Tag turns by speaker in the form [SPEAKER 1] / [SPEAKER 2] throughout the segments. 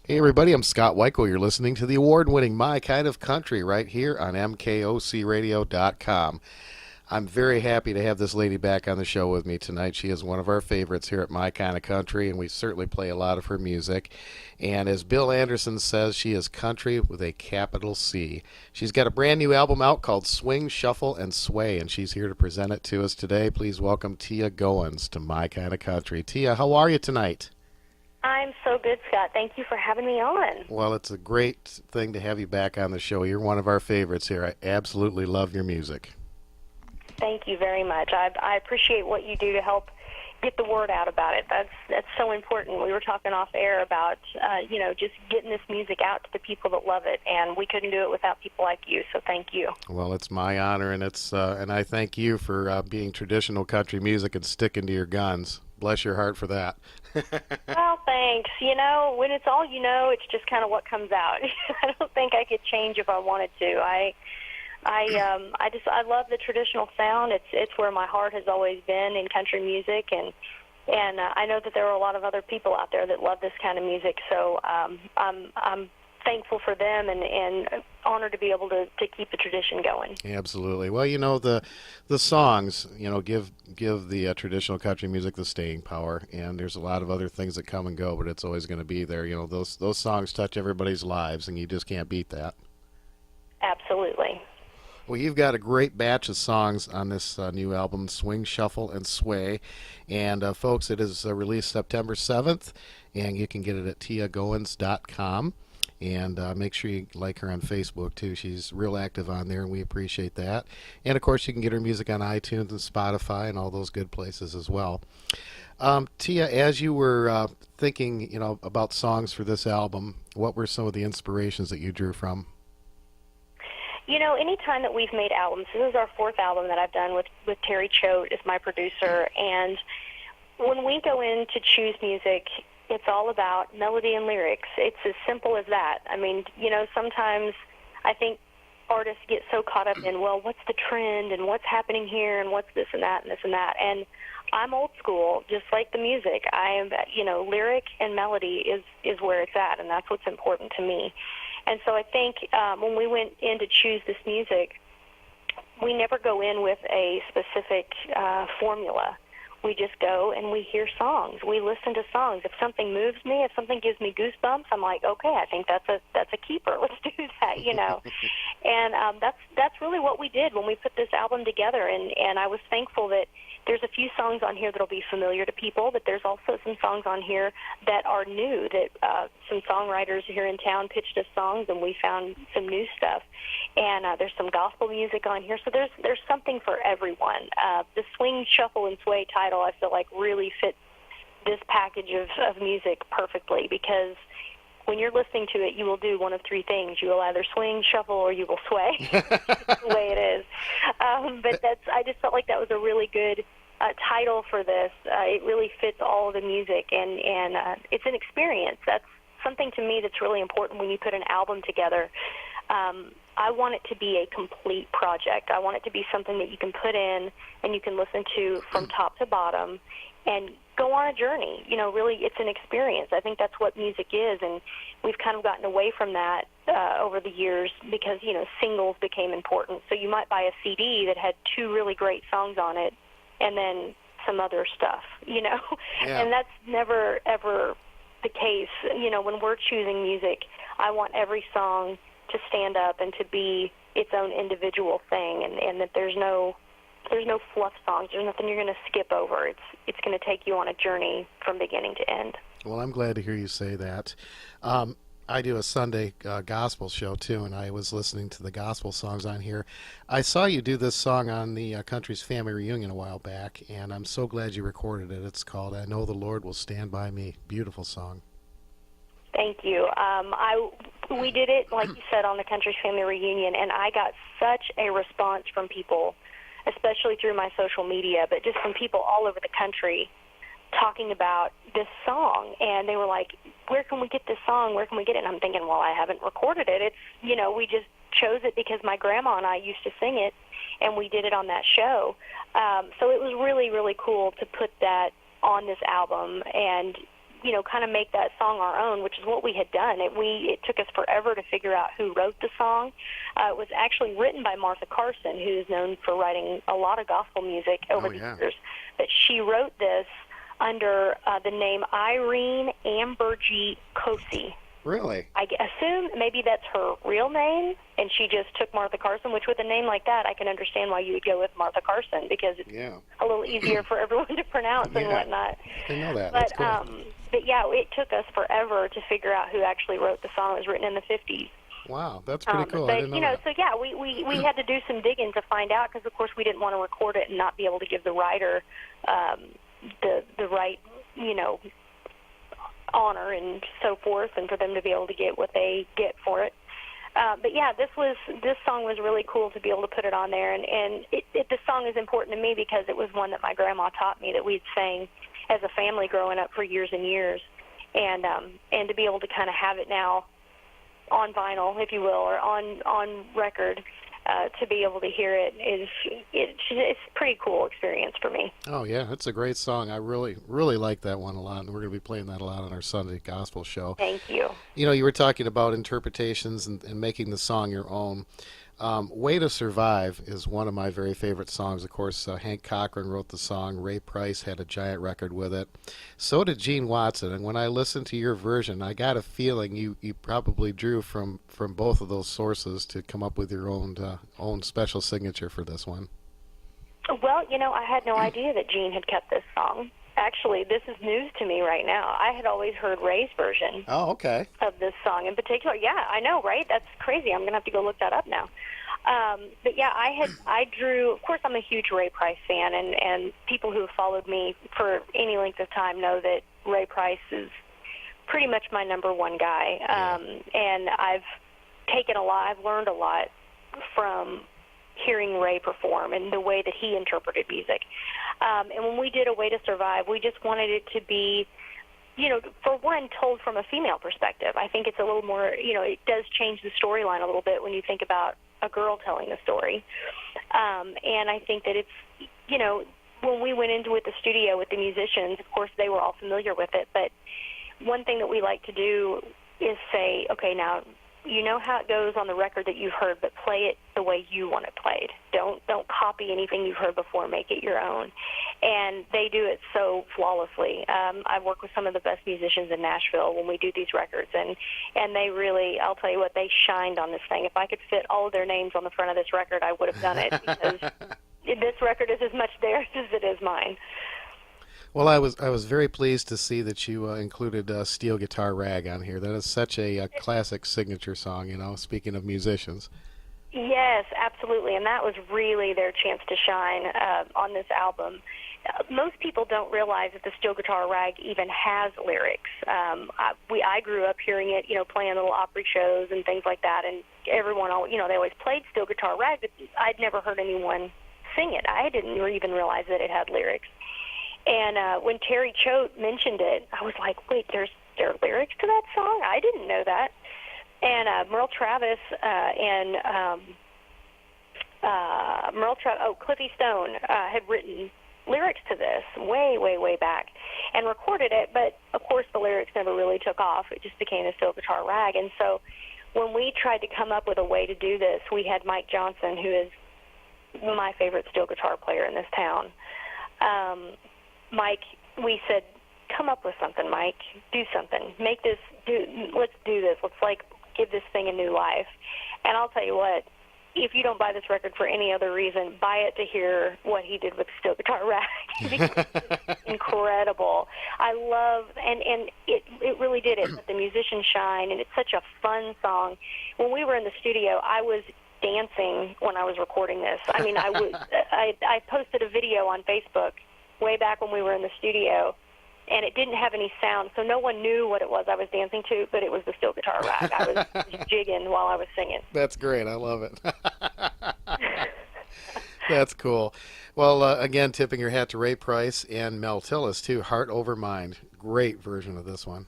[SPEAKER 1] Hey everybody, I'm Scott Weichel. You're listening to the award-winning My Kind of Country right here on MKOCRadio.com. I'm very happy to have this lady back on the show with me tonight. She is one of our favorites here at My Kind of Country, and we certainly play a lot of her music. And as Bill Anderson says, she is country with a capital C. She's got a brand new album out called Swing, Shuffle, and Sway, and she's here to present it to us today. Please welcome Teea Goans to My Kind of Country. Teea, how are you tonight?
[SPEAKER 2] I'm so good, Scott. Thank you for having me on.
[SPEAKER 1] Well, it's a great thing to have you back on the show. You're one of our favorites here. I absolutely love your music.
[SPEAKER 2] Thank you very much. I appreciate what you do to help get the word out about it. That's so important. We were talking off air about just getting this music out to the people that love it, and we couldn't do it without people like you. So thank you.
[SPEAKER 1] Well, it's my honor, and and I thank you for being traditional country music and sticking to your guns. Bless your heart for that.
[SPEAKER 2] Well, thanks. When it's all it's just kind of what comes out. I don't think I could change if I wanted to. I love the traditional sound. It's where my heart has always been in country music, and I know that there are a lot of other people out there that love this kind of music. So I'm thankful for them and honored to be able to keep the tradition going.
[SPEAKER 1] Absolutely. Well, the songs, give the traditional country music the staying power, and there's a lot of other things that come and go, but it's always going to be there. Those songs touch everybody's lives, and you just can't beat that.
[SPEAKER 2] Absolutely.
[SPEAKER 1] Well, you've got a great batch of songs on this new album, Swing, Shuffle, and Sway. And, folks, it is released September 7th, and you can get it at teagoans.com. And make sure you like her on Facebook, too. She's real active on there, and we appreciate that. And, of course, you can get her music on iTunes and Spotify and all those good places as well. Teea, as you were thinking, about songs for this album, what were some of the inspirations that you drew from?
[SPEAKER 2] Any time that we've made albums, this is our fourth album that I've done with Terry Choate as my producer, and when we go in to choose music, it's all about melody and lyrics. It's as simple as that. I mean, sometimes I think artists get so caught up in, well, what's the trend and what's happening here and what's this and that and this and that. And I'm old school, just like the music. I am, lyric and melody is where it's at, and that's what's important to me. And so I think when we went in to choose this music, we never go in with a specific formula. We just go and we hear songs. We listen to songs. If something moves me, if something gives me goosebumps, I'm like, okay, I think that's a keeper. Let's do that, And that's really what we did when we put this album together. And I was thankful that there's a few songs on here that'll be familiar to people, but there's also some songs on here that are new, that some songwriters here in town pitched us songs, and we found some new stuff. And there's some gospel music on here, so there's something for everyone. The Swing, Shuffle, and Sway title, I feel like, really fits this package of music perfectly, because when you're listening to it, you will do one of three things. You will either swing, shuffle, or you will sway. That's the way it is. But I just felt like that was a really good title for this. It really fits all of the music, and it's an experience. That's something to me that's really important when you put an album together. I want it to be a complete project. I want it to be something that you can put in and you can listen to from top to bottom and go on a journey. Really, it's an experience. I think that's what music is, and we've kind of gotten away from that over the years because, singles became important. So you might buy a CD that had two really great songs on it and then some other stuff,
[SPEAKER 1] Yeah.
[SPEAKER 2] And that's never, ever the case. When we're choosing music, I want every song to stand up and to be its own individual thing, and that there's no fluff songs. There's nothing you're going to skip over. It's going to take you on a journey from beginning to end.
[SPEAKER 1] Well, I'm glad to hear you say that. I do a Sunday gospel show, too, and I was listening to the gospel songs on here. I saw you do this song on the Country's Family Reunion a while back, and I'm so glad you recorded it. It's called I Know the Lord Will Stand By Me. Beautiful song.
[SPEAKER 2] Thank you. We did it, like you said, on the Country's Family Reunion, and I got such a response from people, especially through my social media, but just from people all over the country talking about this song. And they were like, where can we get this song? Where can we get it? And I'm thinking, well, I haven't recorded it. It's, we just chose it because my grandma and I used to sing it, and we did it on that show. So it was really, really cool to put that on this album. And kind of make that song our own, which is what we had done. It took us forever to figure out who wrote the song. It was actually written by Martha Carson, who's known for writing a lot of gospel music over the years. But she wrote this under the name Irene Ambergy Cosi.
[SPEAKER 1] Really?
[SPEAKER 2] I assume maybe that's her real name, and she just took Martha Carson, which with a name like that, I can understand why you would go with Martha Carson, because it's a little easier for everyone to pronounce and whatnot.
[SPEAKER 1] I know that.
[SPEAKER 2] But,
[SPEAKER 1] That's cool.
[SPEAKER 2] but yeah, it took us forever to figure out who actually wrote the song. It was written in the 50s.
[SPEAKER 1] Wow, that's pretty cool.
[SPEAKER 2] But,
[SPEAKER 1] I didn't know that.
[SPEAKER 2] so yeah, we had to do some digging to find out, because, of course, we didn't want to record it and not be able to give the writer the right, honor and so forth, and for them to be able to get what they get for it. But yeah, this song was really cool to be able to put it on there, and this song is important to me because it was one that my grandma taught me that we'd sang as a family growing up for years and years, and to be able to kind of have it now on vinyl, if you will, or on record. To be able to hear it's a pretty cool experience for me.
[SPEAKER 1] Oh yeah, it's a great song. I really like that one a lot, and we're going to be playing that a lot on our Sunday Gospel show.
[SPEAKER 2] Thank you.
[SPEAKER 1] You were talking about interpretations and making the song your own. Way to Survive is one of my very favorite songs. Of course, Hank Cochran wrote the song. Ray Price had a giant record with it. So did Gene Watson. And when I listened to your version, I got a feeling you probably drew from both of those sources to come up with your own special signature for this one.
[SPEAKER 2] Well, I had no idea that Gene had kept this song. Actually, this is news to me right now. I had always heard Ray's version of this song in particular. Yeah, I know, right? That's crazy. I'm going to have to go look that up now. But yeah, I drew, of course, I'm a huge Ray Price fan, and people who have followed me for any length of time know that Ray Price is pretty much my number one guy. And I've learned a lot from hearing Ray perform and the way that he interpreted music. And when we did A Way to Survive, we just wanted it to be, for one, told from a female perspective. I think it's a little more, it does change the storyline a little bit when you think about a girl telling a story. And I think that it's, when we went into the studio with the musicians, of course, they were all familiar with it. But one thing that we like to do is say, okay, now, you know how it goes on the record that you've heard, but play it the way you want it played. Don't copy anything you've heard before. Make it your own. And they do it so flawlessly. I've worked with some of the best musicians in Nashville when we do these records, and they really, I'll tell you what, they shined on this thing. If I could fit all of their names on the front of this record, I would have done it, because this record is as much theirs as it is mine.
[SPEAKER 1] Well, I was very pleased to see that you included Steel Guitar Rag on here. That is such a classic signature song, speaking of musicians.
[SPEAKER 2] Yes, absolutely, and that was really their chance to shine on this album. Most people don't realize that the Steel Guitar Rag even has lyrics. I grew up hearing it, playing little Opry shows and things like that, and everyone, they always played Steel Guitar Rag, but I'd never heard anyone sing it. I didn't even realize that it had lyrics. And when Terry Choate mentioned it, I was like, wait, there are lyrics to that song? I didn't know that. And Merle Travis Cliffy Stone had written lyrics to this way, way, way back and recorded it. But, of course, the lyrics never really took off. It just became a Steel Guitar Rag. And so when we tried to come up with a way to do this, we had Mike Johnson, who is my favorite steel guitar player in this town. Mike, we said, come up with something, Mike. Do something. Let's do this. Let's, give this thing a new life. And I'll tell you what, if you don't buy this record for any other reason, buy it to hear what he did with Steel Guitar Rag. Because it's incredible. I love, and it really did. It let the musicians shine, and it's such a fun song. When we were in the studio, I was dancing when I was recording this. I mean, I posted a video on Facebook way back when we were in the studio, and it didn't have any sound, so no one knew what it was I was dancing to, but it was the Steel Guitar Rag. I was jigging while I was singing.
[SPEAKER 1] That's great. I love it. That's cool. Well, again, tipping your hat to Ray Price and Mel Tillis, too. Heart Over Mind. Great version of this one.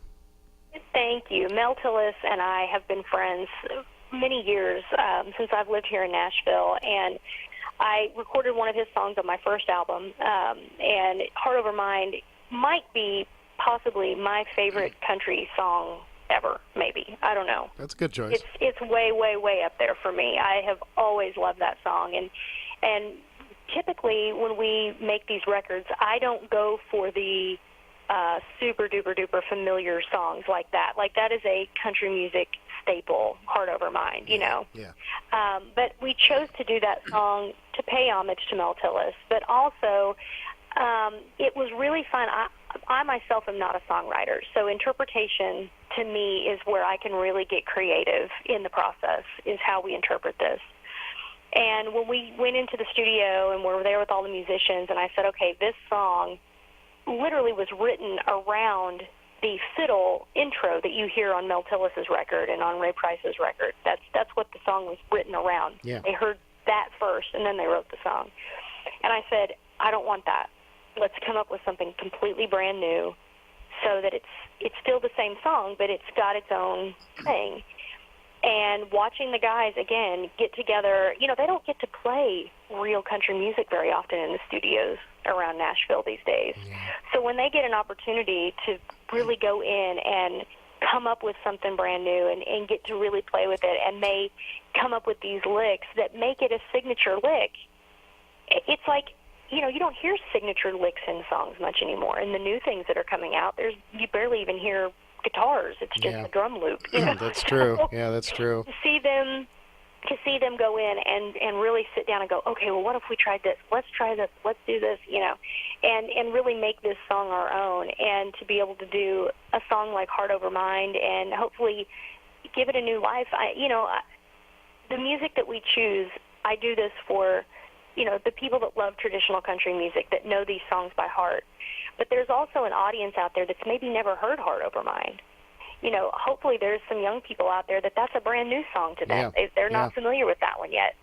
[SPEAKER 2] Thank you. Mel Tillis and I have been friends many years since I've lived here in Nashville, and I recorded one of his songs on my first album, and Heart Over Mind might be possibly my favorite country song ever, maybe. I don't know.
[SPEAKER 1] That's a good choice.
[SPEAKER 2] It's way, way, way up there for me. I have always loved that song. And typically when we make these records, I don't go for the super duper duper familiar songs like that. Like that is a country music staple, Heart Over Mind, you know.
[SPEAKER 1] Yeah.
[SPEAKER 2] But we chose to do that song to pay homage to Mel Tillis, but also it was really fun. I myself am not a songwriter, so interpretation to me is where I can really get creative in the process, is how we interpret this. And when we went into the studio and we were there with all the musicians, and I said, okay, this song literally was written around the fiddle intro that you hear on Mel Tillis's record and on Ray Price's record. That's what the song was written around.
[SPEAKER 1] Yeah.
[SPEAKER 2] They heard that first, and then they wrote the song. And I said, I don't want that. Let's come up with something completely brand new so that it's still the same song, but it's got its own thing. And watching the guys, again, get together, you know, they don't get to play real country music very often in the studios around Nashville these days.
[SPEAKER 1] Yeah.
[SPEAKER 2] So when they get an opportunity to really go in and come up with something brand new and get to really play with it, and they come up with these licks that make it a signature lick, it's like, you know, you don't hear signature licks in songs much anymore. And the new things that are coming out, you barely even hear guitars. It's just a drum loop. You know?
[SPEAKER 1] That's true. Yeah, that's true.
[SPEAKER 2] To see them go in and really sit down and go, okay, well, what if we tried this? Let's try this. Let's do this, you know, and really make this song our own, and to be able to do a song like Heart Over Mind and hopefully give it a new life. The music that we choose, I do this for, you know, the people that love traditional country music, that know these songs by heart. But there's also an audience out there that's maybe never heard Heart Over Mind. You know, hopefully there's some young people out there that's a brand new song to them.
[SPEAKER 1] Yeah.
[SPEAKER 2] They're not familiar with that one yet.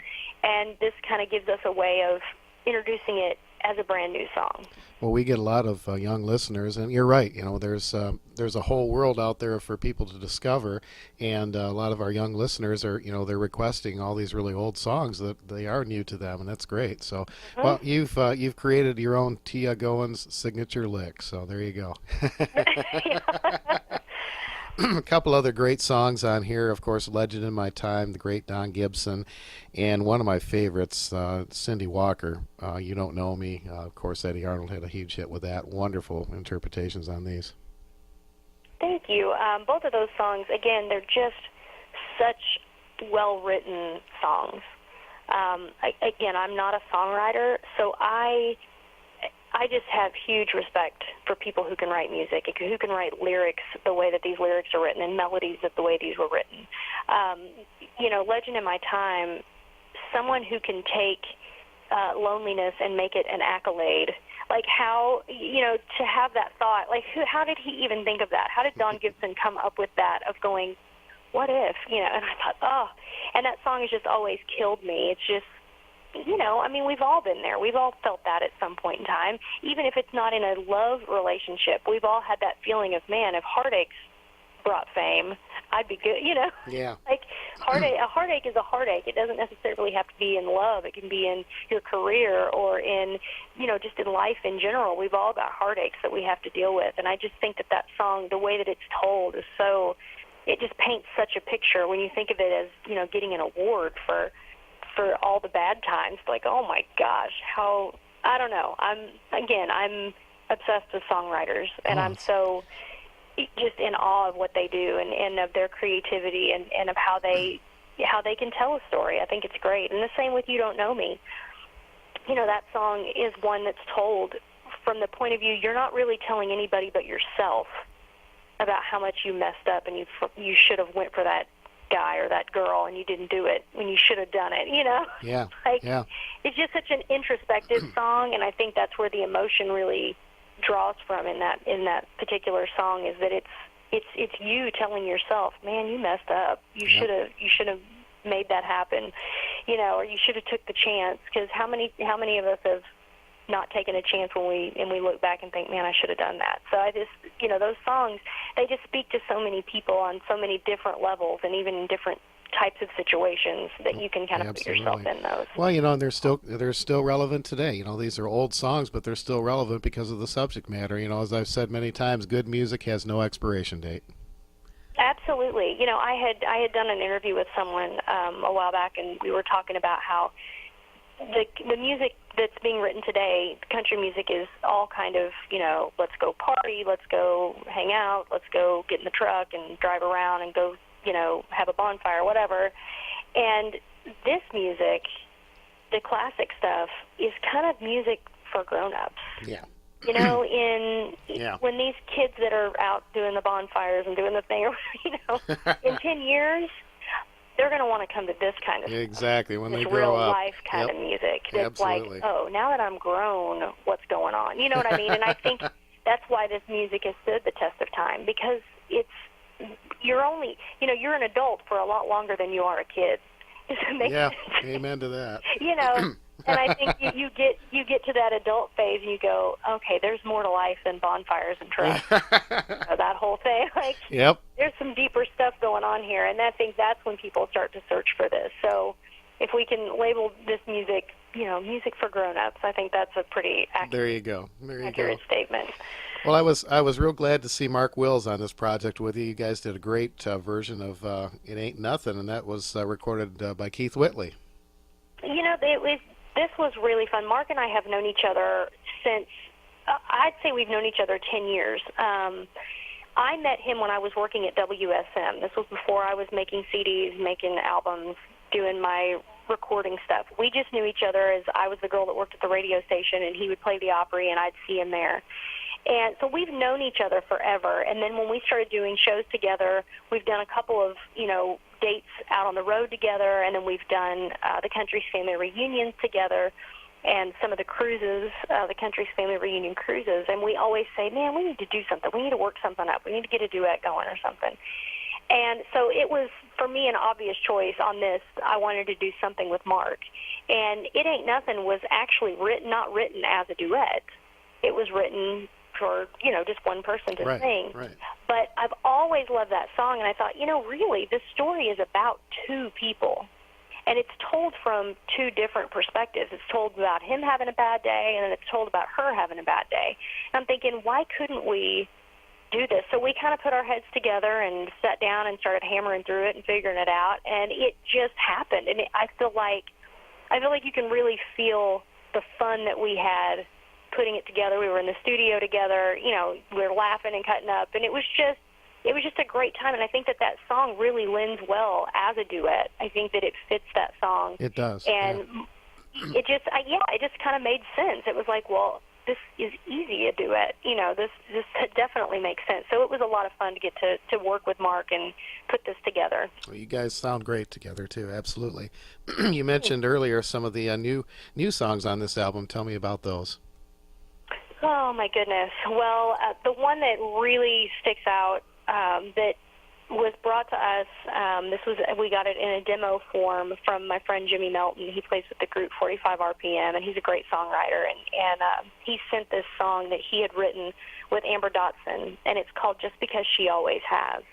[SPEAKER 2] And this kind of gives us a way of introducing it as a brand new song.
[SPEAKER 1] Well, we get a lot of young listeners, and you're right. You know, there's a whole world out there for people to discover, and a lot of our young listeners are, you know, they're requesting all these really old songs that they are new to them, and that's great. So, well, you've created your own Teea Goans signature lick. So there you go. A couple other great songs on here, of course, Legend in My Time, the great Don Gibson, and one of my favorites, Cindy Walker, You Don't Know Me. Of course, Eddie Arnold had a huge hit with that. Wonderful interpretations on these.
[SPEAKER 2] Thank you. Both of those songs, again, they're just such well-written songs. Again, I'm not a songwriter, so I just have huge respect for people who can write music, who can write lyrics the way that these lyrics are written, and melodies the way these were written. You know, Legend in My Time, someone who can take loneliness and make it an accolade. Like how, you know, to have that thought, like how did he even think of that? How did Don Gibson come up with that, of going, what if, you know? And I thought, oh, and that song has just always killed me. It's just, you know, I mean, we've all been there. We've all felt that at some point in time. Even if it's not in a love relationship, we've all had that feeling of, man, if heartaches brought fame, I'd be good, you know?
[SPEAKER 1] Yeah.
[SPEAKER 2] Like, a heartache is a heartache. It doesn't necessarily have to be in love. It can be in your career or in, you know, just in life in general. We've all got heartaches that we have to deal with. And I just think that song, the way that it's told, is so, it just paints such a picture when you think of it as, you know, getting an award for all the bad times. Like, oh my gosh, how, I don't know. I'm obsessed with songwriters, and I'm so just in awe of what they do and of their creativity and of how they can tell a story. I think it's great. And the same with You Don't Know Me. You know, that song is one that's told from the point of view, you're not really telling anybody but yourself about how much you messed up and you should have went for that guy or that girl and you didn't do it when you should have done it, you know?
[SPEAKER 1] Yeah.
[SPEAKER 2] Like,
[SPEAKER 1] yeah.
[SPEAKER 2] It's just such an introspective song, and I think that's where the emotion really draws from in that particular song, is that it's you telling yourself, man, you messed up. You should have made that happen, you know, or you should have took the chance. Because how many of us have not taken a chance when we look back and think, man, I should have done that. So I just, you know, those songs, they just speak to so many people on so many different levels and even in different types of situations that you can kind of
[SPEAKER 1] Absolutely.
[SPEAKER 2] put yourself in those.
[SPEAKER 1] Well, and they're still relevant today. These are old songs, but they're still relevant because of the subject matter. As I've said many times, good music has no expiration date.
[SPEAKER 2] Absolutely. I had done an interview with someone a while back, and we were talking about how the music that's being written today, country music, is all kind of, let's go party, let's go hang out, let's go get in the truck and drive around and go, have a bonfire, whatever. And this music, the classic stuff, is kind of music for grown-ups.
[SPEAKER 1] Yeah.
[SPEAKER 2] When these kids that are out doing the bonfires and doing the thing, in 10 years, they're going to want to come to this kind of
[SPEAKER 1] exactly when
[SPEAKER 2] this
[SPEAKER 1] they grow up.
[SPEAKER 2] real life kind of music. It's
[SPEAKER 1] Absolutely.
[SPEAKER 2] like, oh, now that I'm grown, what's going on? You know what I mean? And I think that's why this music has stood the test of time, because you're an adult for a lot longer than you are a kid.
[SPEAKER 1] Yeah, amen to that.
[SPEAKER 2] And I think you get to that adult phase and you go, okay, there's more to life than bonfires and trucks. That whole thing,
[SPEAKER 1] yep.
[SPEAKER 2] There's some deeper stuff going on here, and I think that's when people start to search for this. So if we can label this music, music for grown-ups, I think that's a pretty accurate statement.
[SPEAKER 1] Well, I was real glad to see Mark Wills on this project with you. You guys did a great version of It Ain't Nothing, and that was recorded by Keith Whitley.
[SPEAKER 2] This was really fun. Mark and I have known each other since, I'd say we've known each other 10 years. I met him when I was working at WSM. This was before I was making CDs, making albums, doing my recording stuff. We just knew each other as I was the girl that worked at the radio station, and he would play the Opry, and I'd see him there. And so we've known each other forever. And then when we started doing shows together, we've done a couple of, dates out on the road together, and then we've done the Country's Family Reunions together and some of the cruises, the Country's Family Reunion cruises. And we always say, man, we need to do something. We need to work something up. We need to get a duet going or something. And so it was, for me, an obvious choice on this. I wanted to do something with Mark. And It Ain't Nothing was actually not written as a duet. It was written for, just one person to sing.
[SPEAKER 1] Right.
[SPEAKER 2] But I've always loved that song, and I thought, really, this story is about two people. And it's told from two different perspectives. It's told about him having a bad day, and then it's told about her having a bad day. And I'm thinking, why couldn't we do this? So we kind of put our heads together and sat down and started hammering through it and figuring it out, and it just happened. And I feel like you can really feel the fun that we had putting it together. We were in the studio together, we were laughing and cutting up, and it was just a great time. And I think that song really lends well as a duet. I think that it fits that song.
[SPEAKER 1] It does.
[SPEAKER 2] And it just kind of made sense. It was like, well, this is easy, a duet. This definitely makes sense. So it was a lot of fun to get to work with Mark and put this together.
[SPEAKER 1] Well, you guys sound great together too. Absolutely. You mentioned earlier some of the new songs on this album. Tell me about those.
[SPEAKER 2] Oh, my goodness. Well, the one that really sticks out that was brought to us, we got it in a demo form from my friend Jimmy Melton. He plays with the group 45 RPM, and he's a great songwriter. And he sent this song that he had written with Amber Dotson, and it's called Just Because She Always Has.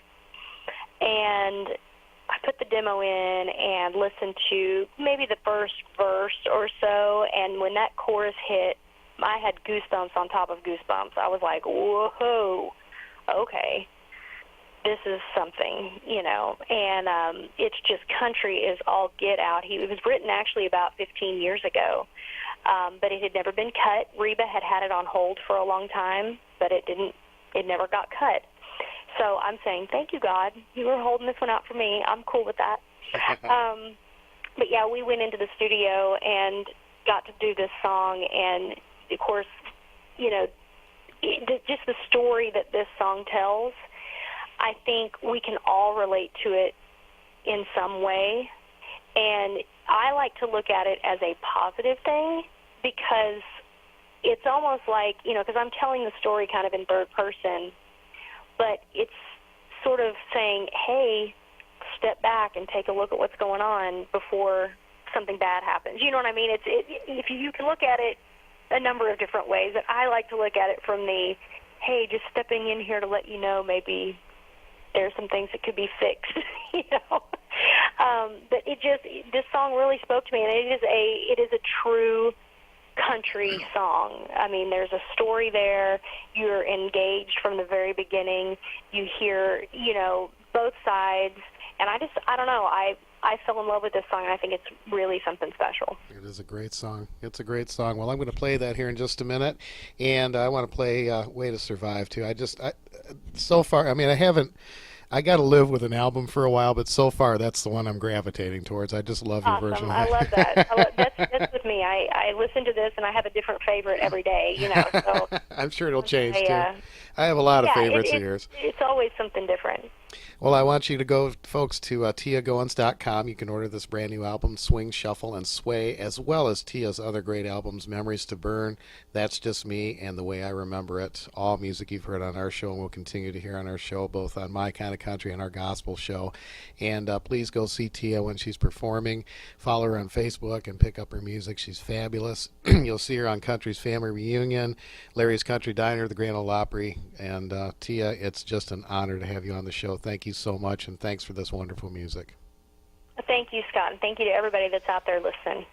[SPEAKER 2] And I put the demo in and listened to maybe the first verse or so, and when that chorus hit, I had goosebumps on top of goosebumps. I was like, whoa, okay, this is something, and it's just country is all get out. It was written actually about 15 years ago, but it had never been cut. Reba had it on hold for a long time, but it never got cut. So I'm saying, thank you, God. You were holding this one out for me. I'm cool with that. But yeah, we went into the studio and got to do this song, and of course, just the story that this song tells, I think we can all relate to it in some way. And I like to look at it as a positive thing, because it's almost like, because I'm telling the story kind of in third person, but it's sort of saying, hey, step back and take a look at what's going on before something bad happens. You know what I mean? If you can look at it a number of different ways, but I like to look at it from the, hey, just stepping in here to let you know maybe there's some things that could be fixed, But this song really spoke to me, and it is a true country song. I mean, there's a story there. You're engaged from the very beginning. You hear, both sides, and I don't know, I fell in love with this song, and I think it's really something special.
[SPEAKER 1] It is a great song. It's a great song. Well, I'm going to play that here in just a minute, and I want to play Way to Survive, too. So far, I mean, I got to live with an album for a while, but so far that's the one I'm gravitating towards. I just love your version.
[SPEAKER 2] I love that. That's with me. I listen to this, and I have a different favorite every day, So
[SPEAKER 1] I'm sure it'll change, too. I have a lot of favorites of yours.
[SPEAKER 2] It's always something different.
[SPEAKER 1] Well, I want you to go, folks, to TeaGoans.com. You can order this brand new album, Swing, Shuffle, and Sway, as well as Tea's other great albums, Memories to Burn, That's Just Me, and The Way I Remember It. All music you've heard on our show and will continue to hear on our show, both on My Kind of Country and our gospel show. And please go see Teea when she's performing. Follow her on Facebook and pick up her music. She's fabulous. You'll see her on Country's Family Reunion, Larry's Country Diner, the Grand Ole Opry. And Teea, it's just an honor to have you on the show. Thank you so much, and thanks for this wonderful music.
[SPEAKER 2] Thank you, Scott, and thank you to everybody that's out there listening.